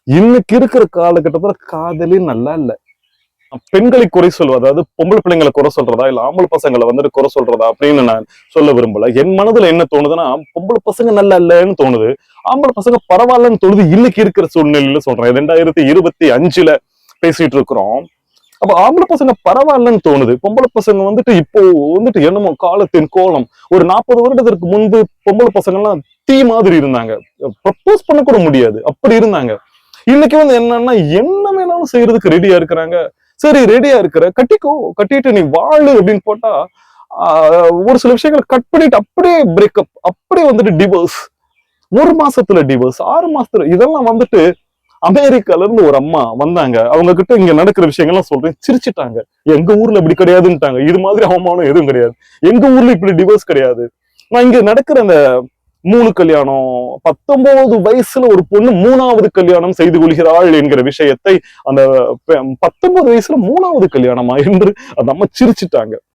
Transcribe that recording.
இன்னைக்கு இருக்கிற காலகட்டத்துல காதலே நல்லா இல்ல. பெண்களை குறை சொல்வது, அதாவது பொம்பளை பிள்ளைங்களை குறை சொல்றதா இல்ல ஆம்பளை பசங்களை வந்துட்டு குறை சொல்றதா அப்படின்னு நான் சொல்ல விரும்பல. என் மனதுல என்ன தோணுதுன்னா, பொம்பளை பசங்க நல்லா இல்லைன்னு தோணுது, ஆம்பளை பசங்க பரவாயில்லன்னு தோணுது. இன்னைக்கு இருக்கிற சூழ்நிலையில சொல்றேன், 2025ல பேசிட்டு இருக்கிறோம். அப்ப ஆம்பளை பசங்க பரவாயில்லன்னு தோணுது. பொம்பளை பசங்க வந்துட்டு இப்போ வந்துட்டு என்னமோ காலத்தின் கோலம். ஒரு 40 வருடத்திற்கு முன்பு பொம்பளை பசங்க எல்லாம் தீ மாதிரி இருந்தாங்க. ப்ரப்போஸ் பண்ண கூட முடியாது, அப்படி இருந்தாங்க. இன்னைக்கு வந்து என்னன்னா, என்ன வேணாலும் செய்யறதுக்கு ரெடியா இருக்கிறாங்க. சரி, ரெடியா இருக்கிற, கட்டிக்கோ, கட்டிட்டு நீ வாழு அப்படின்னு போட்டா ஒரு சில விஷயங்களை கட் பண்ணிட்டு அப்படியே பிரேக்கப், அப்படியே வந்துட்டு டிவோர்ஸ். 1 மாசத்துல டிவோர்ஸ், 6 மாசத்துல. இதெல்லாம் வந்துட்டு அமெரிக்கால இருந்து ஒரு அம்மா வந்தாங்க. அவங்க கிட்ட இங்க நடக்கிற விஷயங்கள்லாம் சொல்றேன், சிரிச்சுட்டாங்க. எங்க ஊர்ல இப்படி கிடையாதுன்னுட்டாங்க. இது மாதிரி அவமானம் எதுவும் கிடையாது, எங்க ஊர்ல இப்படி டிவோர்ஸ் கிடையாது. நான் இங்க நடக்கிற அந்த 3 கல்யாணம், 19 வயசுல ஒரு பொண்ணு 3வது கல்யாணம் செய்து கொள்கிறாள் என்கிற விஷயத்தை, அந்த 19 வயசுல 3வது கல்யாணமா என்று அந்த அம்மா சிரிச்சுட்டாங்க.